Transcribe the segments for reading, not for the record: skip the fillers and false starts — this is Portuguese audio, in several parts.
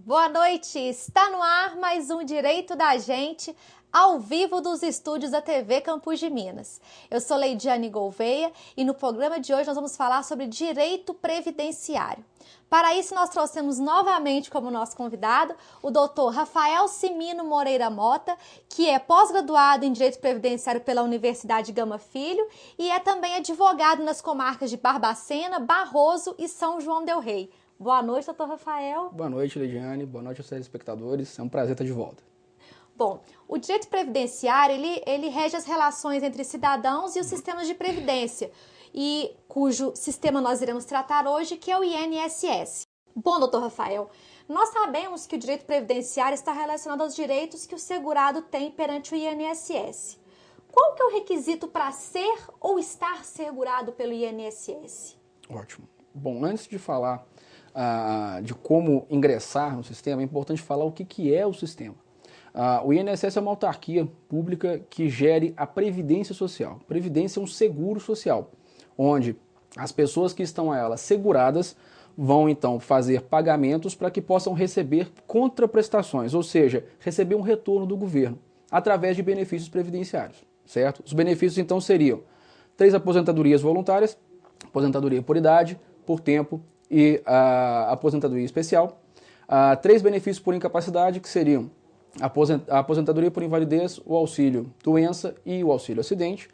Boa noite, está no ar mais um Direito da Gente, ao vivo dos estúdios da TV Campus de Minas. Eu sou Leidiane Gouveia e no programa de hoje nós vamos falar sobre direito previdenciário. Para isso nós trouxemos novamente como nosso convidado o doutor Rafael Cimino Moreira Mota, que é pós-graduado em Direito Previdenciário pela Universidade Gama Filho e é também advogado nas comarcas de Barbacena, Barroso e São João del Rei. Boa noite, doutor Rafael. Boa noite, Leidiane. Boa noite aos telespectadores. É um prazer estar de volta. Bom, o direito previdenciário, ele rege as relações entre cidadãos e os sistemas de previdência, e cujo sistema nós iremos tratar hoje, que é o INSS. Bom, doutor Rafael, nós sabemos que o direito previdenciário está relacionado aos direitos que o segurado tem perante o INSS. Qual que é o requisito para ser ou estar segurado pelo INSS? Ótimo. Bom, antes de falar de como ingressar no sistema, é importante falar o que é o sistema. O INSS é uma autarquia pública que gere a Previdência Social. Previdência é um seguro social, onde as pessoas que estão a ela seguradas vão então fazer pagamentos para que possam receber contraprestações, ou seja, receber um retorno do governo, através de benefícios previdenciários, certo? Os benefícios então seriam 3 aposentadorias voluntárias, aposentadoria por idade, por tempo e a aposentadoria especial, 3 benefícios por incapacidade, que seriam a aposentadoria por invalidez, o auxílio doença e o auxílio acidente.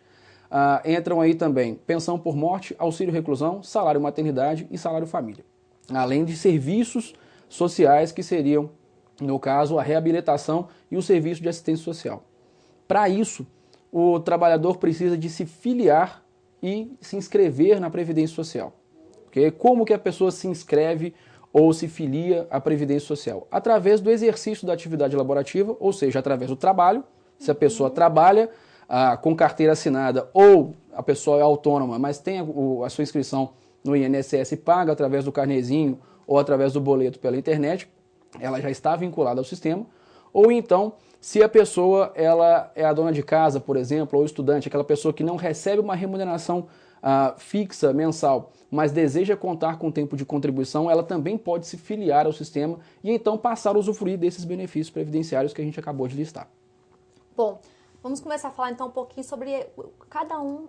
Entram aí também pensão por morte, auxílio reclusão, salário maternidade e salário família. Além de serviços sociais que seriam, no caso, a reabilitação e o serviço de assistência social. Para isso, o trabalhador precisa de se filiar e se inscrever na Previdência Social. Okay? Como que a pessoa se inscreve ou se filia à Previdência Social? Através do exercício da atividade laborativa, ou seja, através do trabalho. Se a pessoa trabalha com carteira assinada ou a pessoa é autônoma, mas tem a sua inscrição no INSS paga através do carnezinho ou através do boleto pela internet, ela já está vinculada ao sistema. Ou então, se a pessoa ela é a dona de casa, por exemplo, ou estudante, aquela pessoa que não recebe uma remuneração fixa, mensal, mas deseja contar com tempo de contribuição, ela também pode se filiar ao sistema e então passar a usufruir desses benefícios previdenciários que a gente acabou de listar. Bom, vamos começar a falar então um pouquinho sobre cada um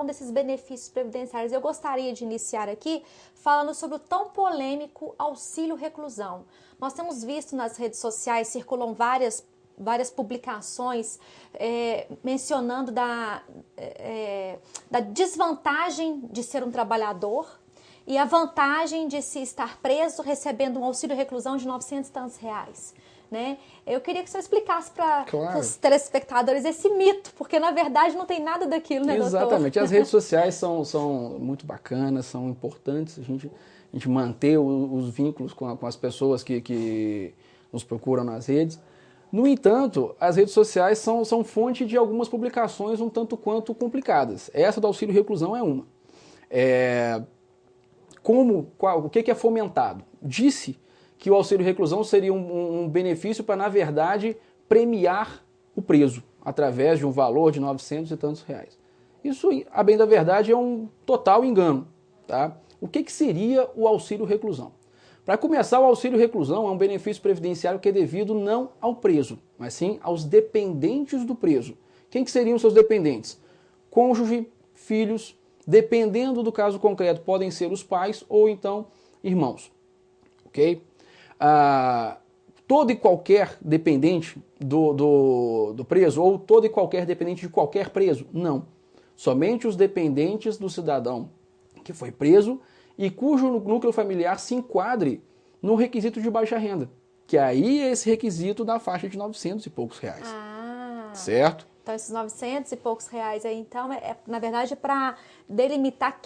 desses benefícios previdenciários. Eu gostaria de iniciar aqui falando sobre o tão polêmico auxílio reclusão. Nós temos visto nas redes sociais, circulam várias publicações mencionando da desvantagem de ser um trabalhador e a vantagem de se estar preso recebendo um auxílio reclusão de R$900 e tantos. Né? Eu queria que você explicasse para os telespectadores esse mito, porque na verdade não tem nada daquilo, né, doutor? Exatamente. As redes sociais são muito bacanas, são importantes a gente manter os vínculos com as pessoas que nos procuram nas redes. No entanto, as redes sociais são fonte de algumas publicações um tanto quanto complicadas. Essa do auxílio reclusão é uma. O que é fomentado? Disse que o auxílio reclusão seria um benefício para, na verdade, premiar o preso, através de um valor de R$900 e tantos. Isso, a bem da verdade, é um total engano. Tá? O que seria o auxílio reclusão? Para começar, o auxílio reclusão é um benefício previdenciário que é devido não ao preso, mas sim aos dependentes do preso. Quem que seriam seus dependentes? Cônjuge, filhos, dependendo do caso concreto, podem ser os pais ou então irmãos. Ok? Todo e qualquer dependente do preso ou todo e qualquer dependente de qualquer preso? Não. Somente os dependentes do cidadão que foi preso e cujo núcleo familiar se enquadre no requisito de baixa renda, que aí é esse requisito da faixa de R$900 e poucos. Certo? Então esses R$900 e poucos aí, então, na verdade, é para delimitar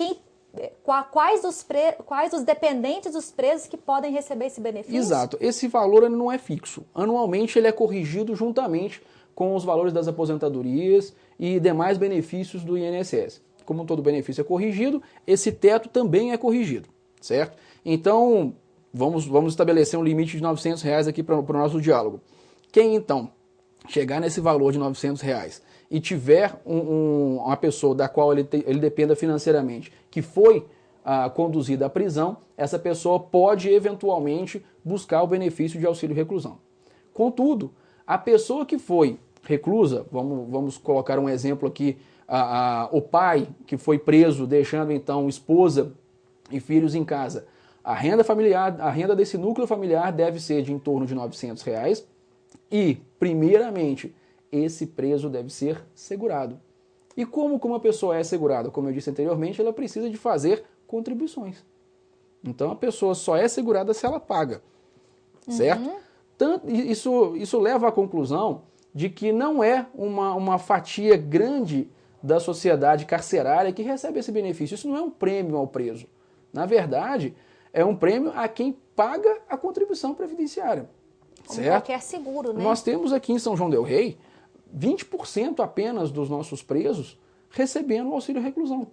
quais os dependentes dos presos que podem receber esse benefício? Exato. Esse valor não é fixo. Anualmente ele é corrigido juntamente com os valores das aposentadorias e demais benefícios do INSS. Como todo benefício é corrigido, esse teto também é corrigido, certo? Então, vamos estabelecer um limite de R$900 aqui para o nosso diálogo. Quem, então, chegar nesse valor de R$900 e tiver uma pessoa da qual ele dependa financeiramente, que foi conduzida à prisão, essa pessoa pode eventualmente buscar o benefício de auxílio reclusão. Contudo, a pessoa que foi reclusa, vamos colocar um exemplo aqui, o pai que foi preso, deixando então esposa e filhos em casa, a renda familiar, a renda desse núcleo familiar deve ser de em torno de R$ 900 e, primeiramente, esse preso deve ser segurado. E como uma pessoa é segurada? Como eu disse anteriormente, ela precisa de fazer contribuições. Então a pessoa só é segurada se ela paga, certo? Isso leva à conclusão de que não é uma fatia grande da sociedade carcerária que recebe esse benefício. Isso não é um prêmio ao preso. Na verdade, é um prêmio a quem paga a contribuição previdenciária. Como certo? qualquer seguro, né? Nós temos aqui em São João del Rei 20% apenas dos nossos presos recebendo o auxílio reclusão.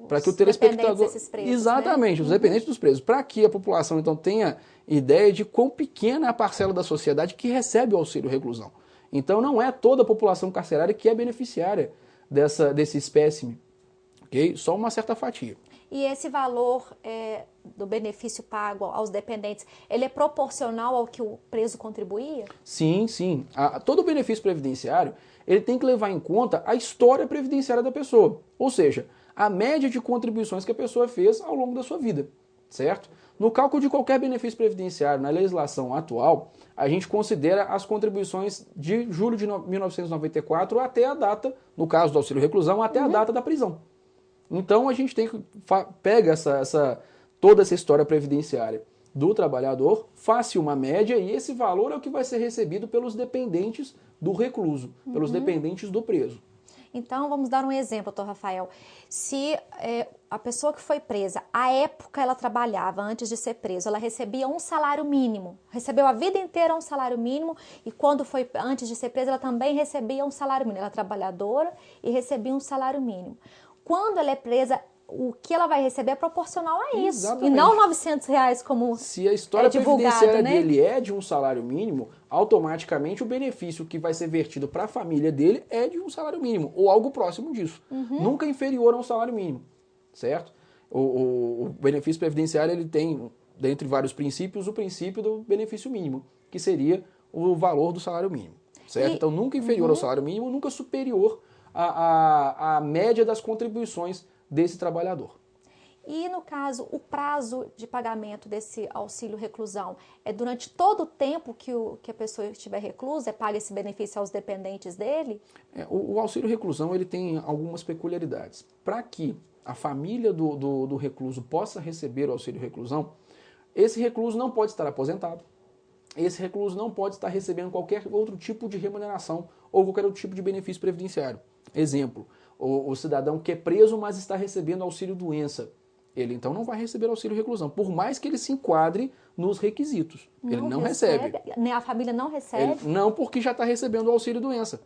Para que o telespectador... Desses presos, exatamente, né? Os dependentes dos presos. Para que a população então tenha ideia de quão pequena é a parcela da sociedade que recebe o auxílio reclusão. Então não é toda a população carcerária que é beneficiária desse espécime, ok? Só uma certa fatia. E esse valor do benefício pago aos dependentes, ele é proporcional ao que o preso contribuía? Sim, sim. Todo o benefício previdenciário, ele tem que levar em conta a história previdenciária da pessoa. Ou seja, a média de contribuições que a pessoa fez ao longo da sua vida, certo? No cálculo de qualquer benefício previdenciário, na legislação atual, a gente considera as contribuições de julho de 1994 até a data, no caso do auxílio reclusão, até a data da prisão. Então a gente pega toda essa história previdenciária do trabalhador, faz uma média e esse valor é o que vai ser recebido pelos dependentes do recluso, pelos dependentes do preso. Então, vamos dar um exemplo, doutor Rafael. Se a pessoa que foi presa, à época ela trabalhava, antes de ser presa, ela recebia um salário mínimo, recebeu a vida inteira um salário mínimo e quando foi antes de ser presa, ela também recebia um salário mínimo. Ela era trabalhadora e recebia um salário mínimo. Quando ela é presa, o que ela vai receber é proporcional a isso. Exatamente. E não R$900 como se a história previdenciária né? dele é de um salário mínimo, automaticamente o benefício que vai ser vertido para a família dele é de um salário mínimo, ou algo próximo disso. Nunca inferior a um salário mínimo, certo? O benefício previdenciário ele tem, dentre vários princípios, o princípio do benefício mínimo, que seria o valor do salário mínimo, certo? Então nunca inferior ao salário mínimo, nunca superior à média das contribuições desse trabalhador. E no caso, o prazo de pagamento desse auxílio reclusão é durante todo o tempo que a pessoa estiver reclusa, paga esse benefício aos dependentes dele? O auxílio reclusão ele tem algumas peculiaridades. Para que a família do recluso possa receber o auxílio reclusão, esse recluso não pode estar aposentado, esse recluso não pode estar recebendo qualquer outro tipo de remuneração ou qualquer outro tipo de benefício previdenciário. Exemplo, o cidadão que é preso, mas está recebendo auxílio-doença. Ele então não vai receber auxílio reclusão, por mais que ele se enquadre nos requisitos. Ele não recebe. A família não recebe? Não, porque já está recebendo o auxílio-doença.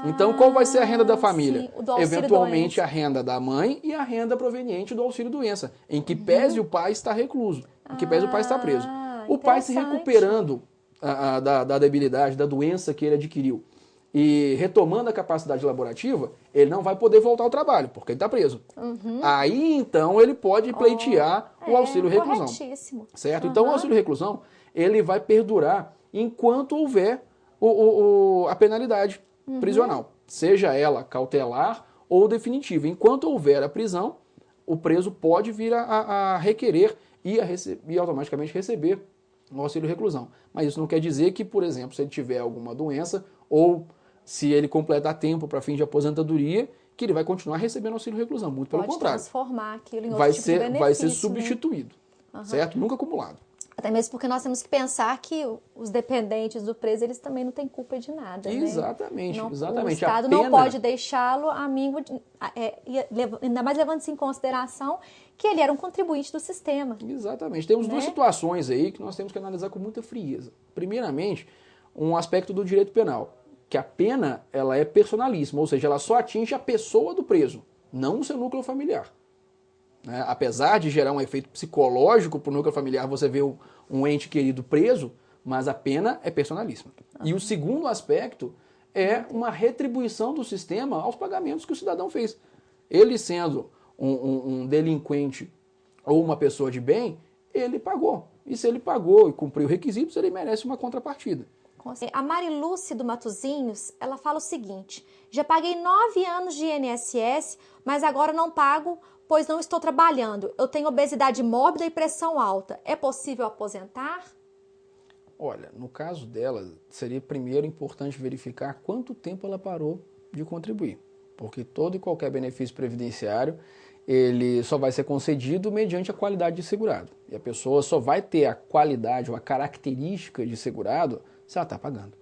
Então, qual vai ser a renda da família? Sim, o do auxílio eventualmente doença. a renda da mãe e a renda proveniente do auxílio-doença, em que pese o pai está recluso, em que pese o pai está preso. O pai se recuperando da debilidade, da doença que ele adquiriu, e retomando a capacidade laborativa, ele não vai poder voltar ao trabalho, porque ele está preso. Aí, então, ele pode pleitear o auxílio reclusão. Corretíssimo. Certo? Então, o auxílio reclusão, ele vai perdurar enquanto houver a penalidade prisional, seja ela cautelar ou definitiva. Enquanto houver a prisão, o preso pode vir a requerer e automaticamente receber o auxílio reclusão. Mas isso não quer dizer que, por exemplo, se ele tiver alguma doença ou se ele completar tempo para fim de aposentadoria, que ele vai continuar recebendo auxílio reclusão. Muito pelo contrário. Pode transformar aquilo em outro tipo de benefício. Vai ser substituído, certo? Nunca acumulado. Até mesmo porque nós temos que pensar que os dependentes do preso, eles também não têm culpa de nada, Exatamente, né? exatamente. O Estado não pode deixá-lo amigo, ainda mais levando-se em consideração que ele era um contribuinte do sistema. Exatamente. Temos duas situações aí que nós temos que analisar com muita frieza. Primeiramente, um aspecto do direito penal, que a pena ela é personalíssima, ou seja, ela só atinge a pessoa do preso, não o seu núcleo familiar. Apesar de gerar um efeito psicológico para o núcleo familiar, você vê um ente querido preso, mas a pena é personalíssima. E o segundo aspecto é uma retribuição do sistema aos pagamentos que o cidadão fez. Ele sendo um delinquente ou uma pessoa de bem, ele pagou. E se ele pagou e cumpriu requisitos, ele merece uma contrapartida. A Marilúcia do Matozinhos, ela fala o seguinte: já paguei 9 anos de INSS, mas agora não pago, pois não estou trabalhando. Eu tenho obesidade mórbida e pressão alta. É possível aposentar? Olha, no caso dela, seria primeiro importante verificar quanto tempo ela parou de contribuir. Porque todo e qualquer benefício previdenciário, ele só vai ser concedido mediante a qualidade de segurado. E a pessoa só vai ter a qualidade ou a característica de segurado se ela está pagando,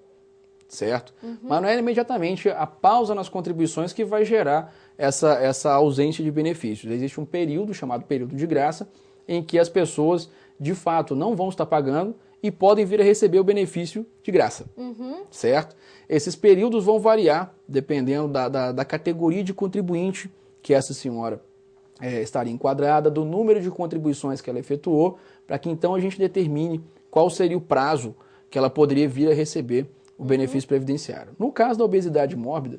certo? Mas não é imediatamente a pausa nas contribuições que vai gerar essa ausência de benefícios. Existe um período chamado período de graça em que as pessoas, de fato, não vão estar pagando e podem vir a receber o benefício de graça, certo? Esses períodos vão variar dependendo da categoria de contribuinte que essa senhora estaria enquadrada, do número de contribuições que ela efetuou, para que então a gente determine qual seria o prazo que ela poderia vir a receber o benefício previdenciário. No caso da obesidade mórbida,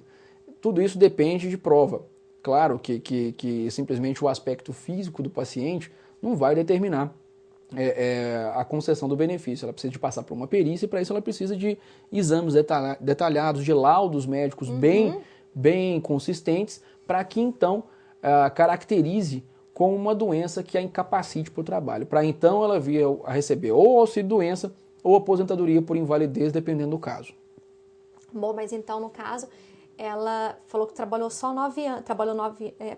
tudo isso depende de prova. Claro que simplesmente o aspecto físico do paciente não vai determinar a concessão do benefício. Ela precisa de passar por uma perícia e para isso ela precisa de exames detalhados, de laudos médicos bem consistentes, para que então caracterize como uma doença que a incapacite para o trabalho. Para então ela vir a receber ou auxílio-doença ou aposentadoria por invalidez, dependendo do caso. Bom, mas então, no caso, ela falou que trabalhou só 9 anos,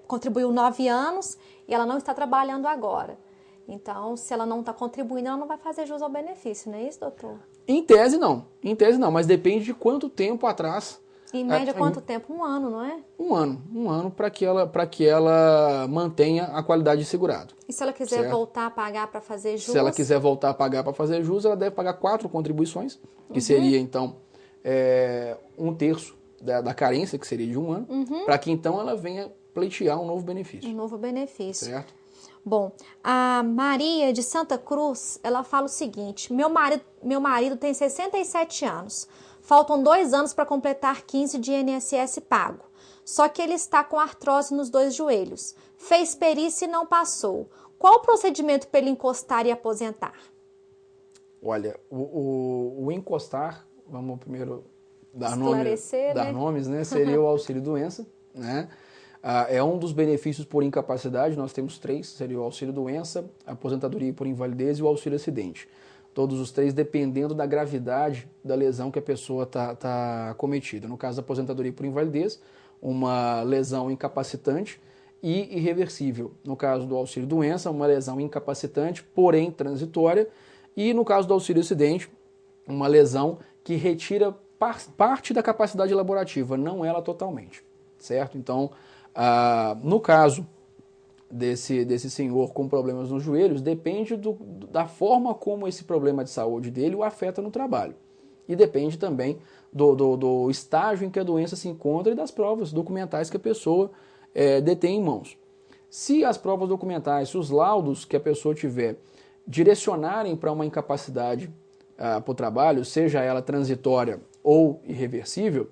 contribuiu 9 anos e ela não está trabalhando agora. Então, se ela não está contribuindo, ela não vai fazer jus ao benefício, não é isso, doutor? Em tese não, mas depende de quanto tempo atrás. Em média, quanto tempo? 1 ano, não é? Um ano para que ela mantenha a qualidade de segurado. E se ela quiser voltar a pagar para fazer jus? Se ela quiser voltar a pagar para fazer jus, ela deve pagar 4 contribuições, que seria então 1/3 da carência, que seria de 1 ano, para que então ela venha pleitear um novo benefício. Um novo benefício. Certo? Bom, a Maria de Santa Cruz, ela fala o seguinte: meu marido tem 67 anos. Faltam 2 anos para completar 15 de INSS pago. Só que ele está com artrose nos 2 joelhos. Fez perícia e não passou. Qual o procedimento para ele encostar e aposentar? Olha, o encostar, vamos primeiro dar nomes, né? Seria o auxílio-doença, né? É um dos benefícios por incapacidade, nós temos 3, seria o auxílio-doença, a aposentadoria por invalidez e o auxílio-acidente. Todos os 3 dependendo da gravidade da lesão que a pessoa está cometida. No caso da aposentadoria por invalidez, uma lesão incapacitante e irreversível. No caso do auxílio-doença, uma lesão incapacitante, porém transitória. E no caso do auxílio-acidente, uma lesão que retira parte da capacidade laborativa, não ela totalmente, certo? Então, no caso desse senhor com problemas nos joelhos, depende da forma como esse problema de saúde dele o afeta no trabalho. E depende também do estágio em que a doença se encontra e das provas documentais que a pessoa detém em mãos. Se as provas documentais, se os laudos que a pessoa tiver direcionarem para uma incapacidade para o trabalho, seja ela transitória ou irreversível,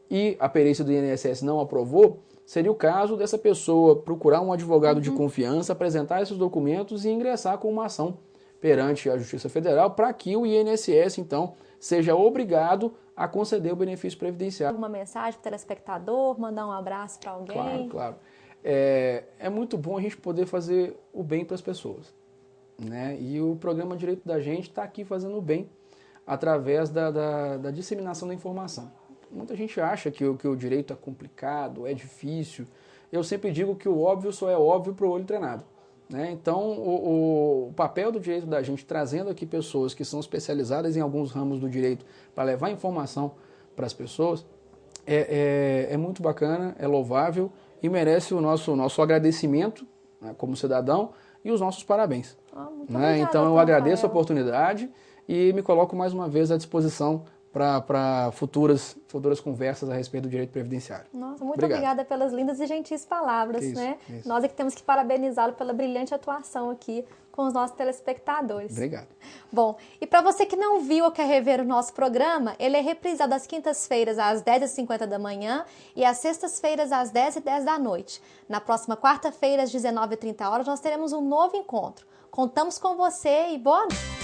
e a perícia do INSS não aprovou, seria o caso dessa pessoa procurar um advogado de confiança, apresentar esses documentos e ingressar com uma ação perante a Justiça Federal para que o INSS, então, seja obrigado a conceder o benefício previdenciário. Uma mensagem para o telespectador, mandar um abraço para alguém? Claro. É muito bom a gente poder fazer o bem para as pessoas, né? E o programa Direito da Gente está aqui fazendo o bem através da disseminação da informação. Muita gente acha que o direito é complicado, é difícil. Eu sempre digo que o óbvio só é óbvio para o olho treinado, né? Então, o papel do Direito da Gente, trazendo aqui pessoas que são especializadas em alguns ramos do direito para levar informação para as pessoas, é muito bacana, é louvável e merece o nosso agradecimento, né, como cidadão, e os nossos parabéns. Muito né? obrigada, Então, eu agradeço a oportunidade e me coloco mais uma vez à disposição para futuras conversas a respeito do direito previdenciário. Nossa, muito obrigada pelas lindas e gentis palavras, né? Isso. Nós é que temos que parabenizá-lo pela brilhante atuação aqui com os nossos telespectadores. Obrigado. Bom, e para você que não viu ou quer rever o nosso programa, ele é reprisado às quintas-feiras às 10h50 da manhã e às sextas-feiras às 10h10 da noite. Na próxima quarta-feira, às 19h30, nós teremos um novo encontro. Contamos com você e boa noite!